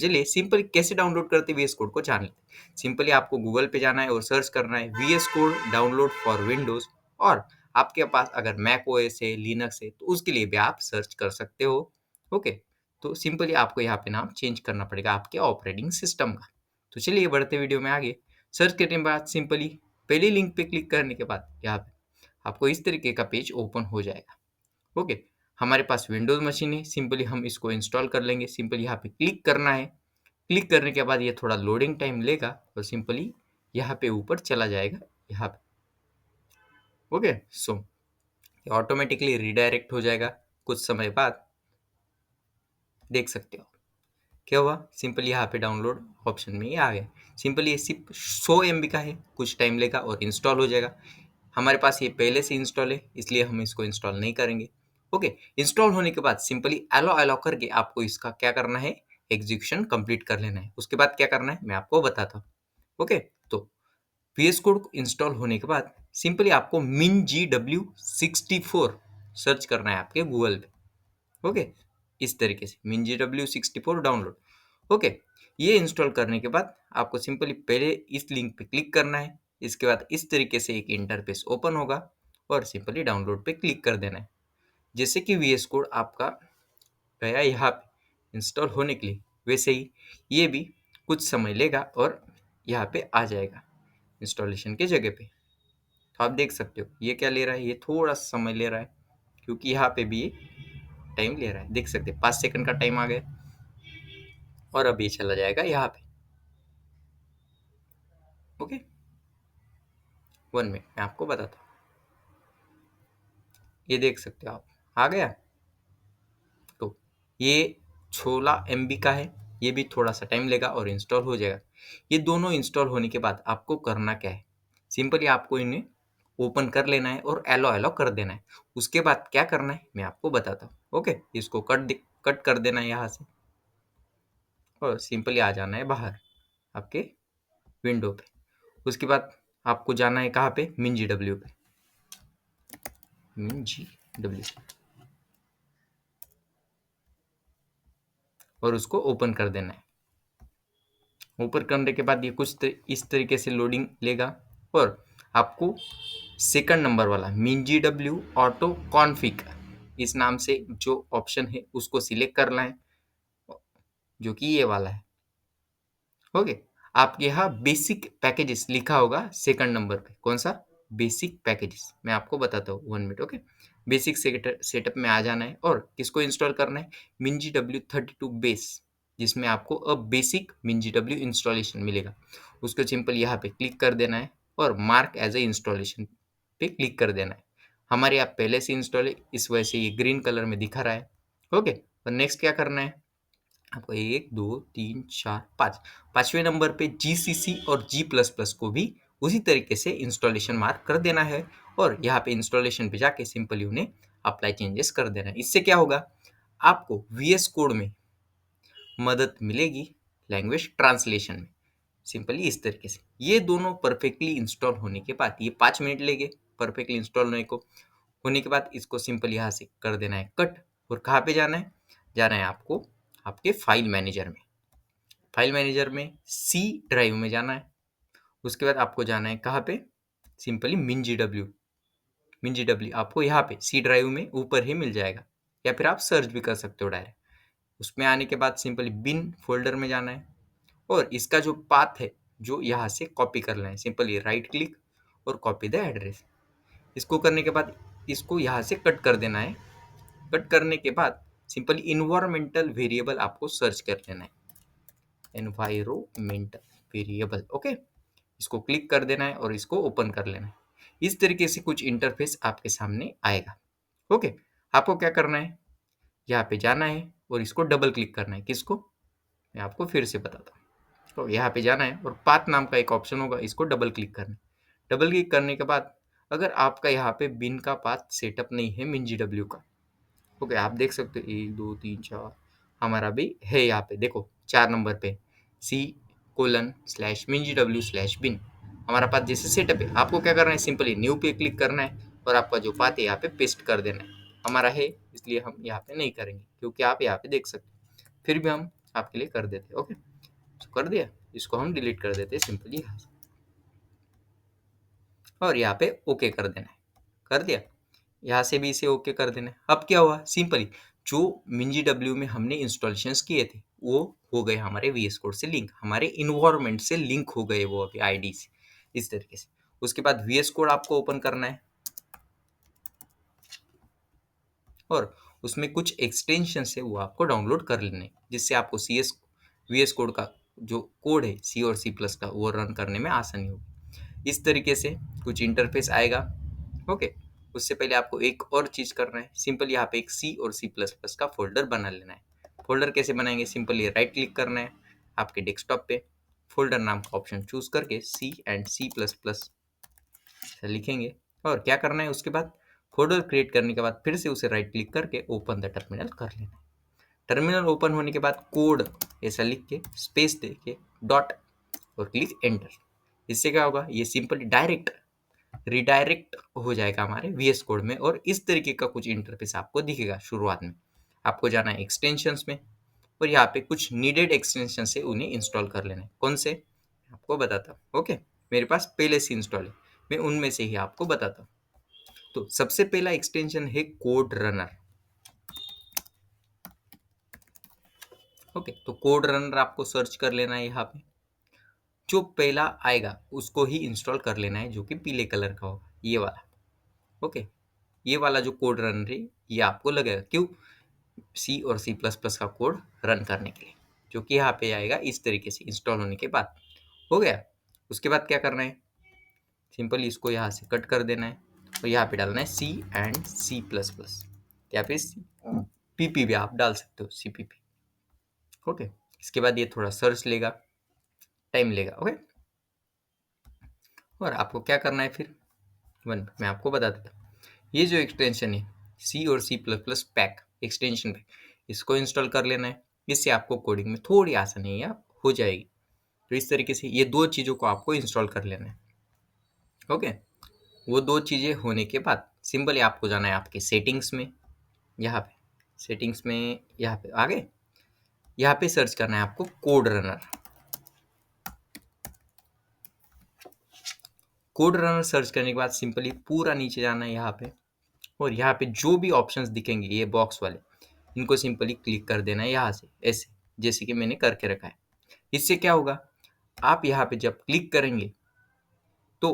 चलिए सिंपली कैसे डाउनलोड करते हैं वीएस कोड को जान लेते हैं। सिंपली आपको गूगल पे जाना है और सर्च करना है VS code download for Windows, और आपके पास अगर मैक ओएस है, लिनक्स है, तो उसके लिए भी आप सर्च कर सकते हो। ओके, तो सिंपली आपको यहाँ पे नाम चेंज करना पड़ेगा आपके ऑपरेटिंग सिस्टम का। तो चलिए बढ़ते वीडियो में आगे। सर्च करने के बाद सिंपली पहले लिंक पे क्लिक करने के बाद यहाँ पे आपको इस तरीके का पेज ओपन हो जाएगा। ओके, हमारे पास विंडोज मशीन है, सिंपली हम इसको इंस्टॉल कर लेंगे। सिंपली यहाँ पे क्लिक करना है। क्लिक करने के बाद ये थोड़ा लोडिंग टाइम लेगा और सिंपली यहाँ पे ऊपर चला जाएगा यहाँ पे। ओके, सो ये ऑटोमेटिकली रिडायरेक्ट हो जाएगा। कुछ समय बाद देख सकते हो क्या हुआ, सिंपली यहाँ पे डाउनलोड ऑप्शन में ये आ गया। सिंपली ये सिर्फ 100 MB का है, कुछ टाइम लेगा और इंस्टॉल हो जाएगा। हमारे पास ये पहले से इंस्टॉल है, इसलिए हम इसको इंस्टॉल नहीं करेंगे। ओके, इंस्टॉल होने के बाद सिंपली एलो एलो करके आपको इसका क्या करना है, एग्जीक्यूशन कंप्लीट कर लेना है। उसके बाद क्या करना है मैं आपको बताता हूँ। ओके, तो VS कोड इंस्टॉल होने के बाद सिंपली आपको MinGW64 सर्च करना है आपके गूगल पे। ओके, इस तरीके से MinGW64 डाउनलोड। ओके, ये इंस्टॉल करने के बाद आपको सिंपली पहले इस लिंक पे क्लिक करना है। इसके बाद इस तरीके से एक इंटरफेस ओपन होगा और सिंपली डाउनलोड पे क्लिक कर देना है। जैसे कि VS कोड आपका गया यहाँ पे इंस्टॉल होने के लिए, वैसे ही ये भी कुछ समय लेगा और यहाँ पे आ जाएगा इंस्टॉलेशन के जगह पे। तो आप देख सकते हो ये क्या ले रहा है, ये थोड़ा समय ले रहा है क्योंकि यहाँ पे भी ये टाइम ले रहा है। देख सकते हैं 5 सेकंड का टाइम आ गया और अब ये चला जाएगा यहाँ पे। ओके, 1 मिनट मैं आपको बताता हूँ। ये देख सकते हो आप, आ गया। तो ये 16 MB का है, ये भी थोड़ा सा टाइम लेगा और इंस्टॉल हो जाएगा। ये दोनों इंस्टॉल होने के बाद आपको करना क्या है, सिंपली आपको इन्हें ओपन कर लेना है और एलो एलो कर देना है। उसके बाद क्या करना है मैं आपको बताता हूँ। ओके, इसको कट कर देना है यहाँ से और सिंपली आ जाना है बाहर आपके विंडो पे। उसके बाद आपको जाना है कहाँ पे, MinGW पे। MinGW और उसको ओपन कर देना है। ओपन करने के बाद ये कुछ इस तरीके से लोडिंग लेगा और आपको सेकंड नंबर वाला MinGW ऑटो कॉन्फ़िग इस नाम से जो ऑप्शन है उसको सिलेक्ट करना है, जो कि ये वाला है। ओके, आपके यहाँ बेसिक पैकेजेस लिखा होगा सेकंड नंबर पे। कौन सा, बेसिक पैकेजेस, मैं आपको बताता हूँ 1 मिनट। ओके, बेसिक सेटअप में आ जाना है और किसको इंस्टॉल करना है, MinGW32 बेस, जिसमें आपको अब बेसिक MinGW इंस्टॉलेशन मिलेगा। उसको सिंपल यहाँ पे क्लिक कर देना है और मार्क एज ए इंस्टॉलेशन पे क्लिक कर देना है। हमारे यहाँ पहले से इंस्टॉल है, इस वजह से ये ग्रीन कलर में दिखा रहा है। ओके, और नेक्स्ट क्या करना है आपको, 1 2 3 4 5, 5वें नंबर पे GCC और G++ को भी उसी तरीके से इंस्टॉलेशन मार्क कर देना है और यहाँ पे इंस्टॉलेशन पे जाके सिंपली उन्हें अप्लाई चेंजेस कर देना है। इससे क्या होगा, आपको VS कोड में मदद मिलेगी लैंग्वेज ट्रांसलेशन में। सिंपली इस तरीके से ये दोनों परफेक्टली इंस्टॉल होने के बाद, ये 5 मिनट लेंगे परफेक्टली इंस्टॉल होने के बाद इसको सिंपल यहाँ से कर देना है कट। और कहाँ पे जाना है, जाना है आपको आपके फाइल मैनेजर में। फाइल मैनेजर में C ड्राइव में जाना है। उसके बाद आपको जाना है कहाँ पे, सिंपली MinGW आपको यहाँ पे C ड्राइव में ऊपर ही मिल जाएगा, या फिर आप सर्च भी कर सकते हो डायरेक्ट। उसमें आने के बाद सिंपली बिन फोल्डर में जाना है और इसका जो पाथ है जो यहाँ से कॉपी करना है, सिंपली राइट क्लिक और कॉपी द एड्रेस। इसको करने के बाद इसको यहाँ से कट कर देना है। कट करने के बाद सिंपली इन्वायरमेंटल वेरिएबल आपको सर्च कर लेना है, एनवायरमेंटल वेरिएबल। ओके, इसको क्लिक कर देना है और इसको ओपन कर लेना है। इस तरीके से कुछ इंटरफेस आपके सामने आएगा। ओके, आपको क्या करना है, यहाँ पे जाना है और इसको डबल क्लिक करना है। किसको, मैं आपको फिर से बताता हूँ। तो यहाँ पे जाना है और पाथ नाम का एक ऑप्शन होगा, इसको डबल क्लिक करना है। डबल क्लिक करने के बाद अगर आपका यहाँ पे बिन का पाथ सेटअप नहीं है MinGW का, ओके, आप देख सकते हो 1 2 3 4 हमारा भी है। यहाँ पे देखो 4 नंबर पे C:/MinGW/bin हमारा पाथ जैसे सेटअप है। आपको क्या करना है, सिंपली न्यू पे क्लिक करना है और आपका जो पाथ है यहाँ पे पेस्ट कर देना है। हमारा है इसलिए हम यहाँ पे नहीं करेंगे, क्योंकि आप यहाँ पे देख सकते हैं। फिर भी हम आपके लिए कर देते। ओके, तो कर दिया, इसको हम डिलीट कर देते सिंपली यहाँ से, और यहाँ पे ओके कर देना है। कर दिया, यहाँ से भी इसे ओके कर देना है। अब क्या हुआ, सिंपली जो MinGW में हमने इंस्टॉलेशंस किए थे वो हो गए हमारे VS कोड से लिंक, हमारे इन्वायरमेंट से लिंक हो गए वो अभी आईडी से, इस तरीके से। उसके बाद VS कोड आपको ओपन करना है और उसमें कुछ एक्सटेंशन है वो आपको डाउनलोड कर लेने हैं, जिससे आपको VS कोड का जो कोड है C और C+ का वो रन करने में आसानी होगी। इस तरीके से कुछ इंटरफेस आएगा। ओके, उससे पहले आपको एक और चीज़ करना है, सिंपल यहाँ पे एक C और C++ का फोल्डर बना लेना है। फोल्डर कैसे बनाएंगे, सिंपली राइट क्लिक करना है आपके डेस्कटॉप पे, फोल्डर नाम का ऑप्शन चूज करके C++ लिखेंगे, और क्या करना है उसके बाद फोल्डर क्रिएट करने के बाद फिर से उसे राइट क्लिक करके ओपन द टर्मिनल कर लेना है। टर्मिनल ओपन होने के बाद कोड ऐसा लिख के स्पेस दे के डॉट और क्लिक एंटर। इससे क्या होगा, ये सिंपली डायरेक्ट रिडायरेक्ट हो जाएगा हमारे VS कोड में, और इस तरीके का कुछ इंटरफेस आपको दिखेगा। शुरुआत में आपको जाना है एक्सटेंशंस में, और यहाँ पे कुछ नीडेड एक्सटेंशन से उन्हें इंस्टॉल कर लेना है। कौन से, आपको बताता हूँ। ओके, मेरे पास पहले से इंस्टॉल है, मैं उनमें से ही आपको बताता हूँ। तो सबसे पहला एक्सटेंशन है कोड रनर। ओके, तो कोड रनर आपको सर्च कर लेना है, यहाँ पे जो पहला आएगा उसको ही इंस्टॉल कर लेना है, जो कि पीले कलर का होगा, ये वाला। ओके, ये वाला जो कोड रनर है ये आपको लगेगा, क्यों, C और C++ का कोड रन करने के लिए, जो कि यहाँ पे आएगा इस तरीके से इंस्टॉल होने के बाद। हो गया, उसके बाद क्या करना है, सिंपली इसको यहाँ से कट कर देना है और यहाँ पे डालना है C एंड C++। यहाँ पे PP भी आप डाल सकते हो, CPP। ओके, इसके बाद ये थोड़ा सर्च लेगा, टाइम लेगा। ओके, और आपको क्या करना है फिर मैं आपको बता देता हूँ। ये जो एक्सटेंशन है C और C++ पैक एक्सटेंशन पैक, इसको इंस्टॉल कर लेना है। इससे आपको कोडिंग में थोड़ी आसानी हो जाएगी। तो इस तरीके से ये दो चीज़ों को आपको इंस्टॉल कर लेना है। ओके, वो दो चीज़ें होने के बाद सिंपली आपको जाना है आपके सेटिंग्स में, यहाँ पे सेटिंग्स में यहाँ पे आ गए, यहाँ पे सर्च करना है आपको code runner. Code runner search करने के बाद सिंपली पूरा नीचे जाना है यहाँ पे, और यहाँ पे जो भी ऑप्शंस दिखेंगे ये बॉक्स वाले, इनको सिंपली क्लिक कर देना है यहाँ से, ऐसे जैसे कि मैंने करके रखा है। इससे क्या होगा, आप यहाँ पे जब क्लिक करेंगे तो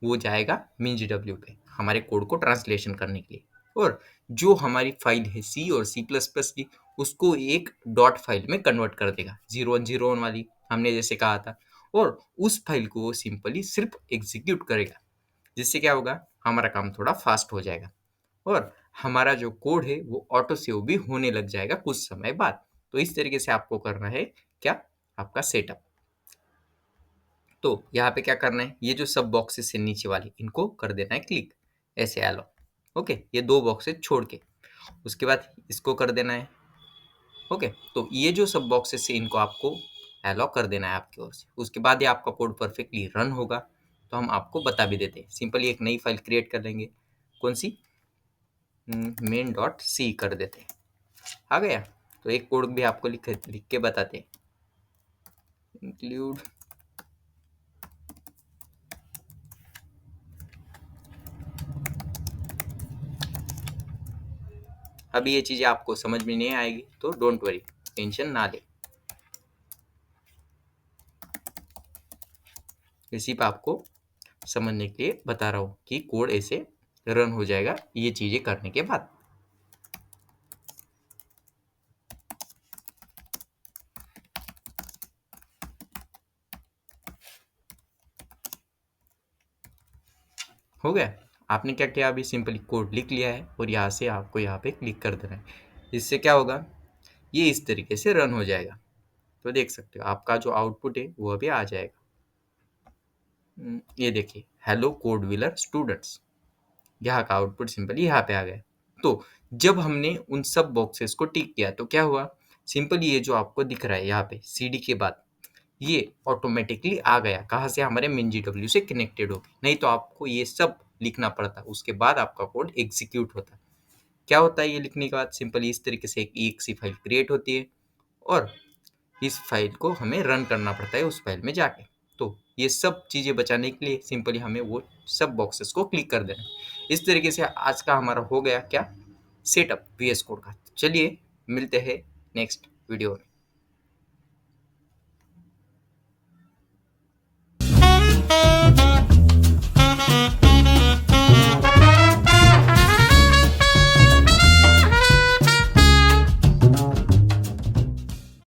वो जाएगा MinGW पे हमारे कोड को ट्रांसलेशन करने के लिए, और जो हमारी फाइल है C और C++ की, उसको एक डॉट फाइल में कन्वर्ट कर देगा, 0101 वाली हमने जैसे कहा था, और उस फाइल को वो सिंपली सिर्फ एग्जीक्यूट करेगा, जिससे क्या होगा, हमारा काम थोड़ा फास्ट हो जाएगा, और हमारा जो कोड है वो ऑटो सेव भी होने लग जाएगा कुछ समय बाद। तो इस तरीके से आपको करना है क्या, आपका सेटअप। तो यहाँ पे क्या करना है, ये जो सब बॉक्सेस है नीचे वाले, इनको कर देना है क्लिक, ऐसे एलो। ओके, ये दो बॉक्सेस छोड़ के उसके बाद इसको कर देना है। ओके, तो ये जो सब बॉक्सेस है इनको आपको एलो कर देना है आपकी ओर से। उसके बाद ये आपका कोड परफेक्टली रन होगा, तो हम आपको बता भी देते हैं। सिंपली एक नई फाइल क्रिएट कर लेंगे, कौन सी, main.c कर देते हैं। आ गया, तो एक कोड भी आपको लिख के बताते हैं, इंक्लूड अभी ये चीज़ें आपको समझ में नहीं आएगी तो डोंट वरी, टेंशन ना ले, इसी पे आपको समझने के लिए बता रहा हूँ कि कोड ऐसे रन हो जाएगा ये चीज़ें करने के बाद। हो गया, आपने क्या किया, अभी सिंपली कोड लिख लिया है और यहाँ से आपको यहाँ पे क्लिक कर देना है। इससे क्या होगा, ये इस तरीके से रन हो जाएगा। तो देख सकते हो आपका जो आउटपुट है वो अभी आ जाएगा। ये देखिए, हेलो कोड व्हीलर स्टूडेंट्स, यहाँ का आउटपुट सिंपली यहाँ पे आ गया। तो जब हमने उन सब बॉक्सेस को टिक किया तो क्या हुआ, सिंपली ये जो आपको दिख रहा है यहाँ पे CD के बाद, ये ऑटोमेटिकली आ गया, कहाँ से, हमारे MinGW से कनेक्टेड हो गया। नहीं तो आपको ये सब लिखना पड़ता, उसके बाद आपका कोड एग्जीक्यूट होता। क्या होता है ये लिखने के बाद, सिंपली इस तरीके से एक exe फाइल क्रिएट होती है, और इस फाइल को हमें रन करना पड़ता है उस फाइल में जाके। तो ये सब चीज़ें बचाने के लिए सिंपली हमें वो सब बॉक्सेस को क्लिक कर देना। इस तरीके से आज का हमारा हो गया क्या, सेटअप VS कोड का। चलिए मिलते हैं नेक्स्ट वीडियो में।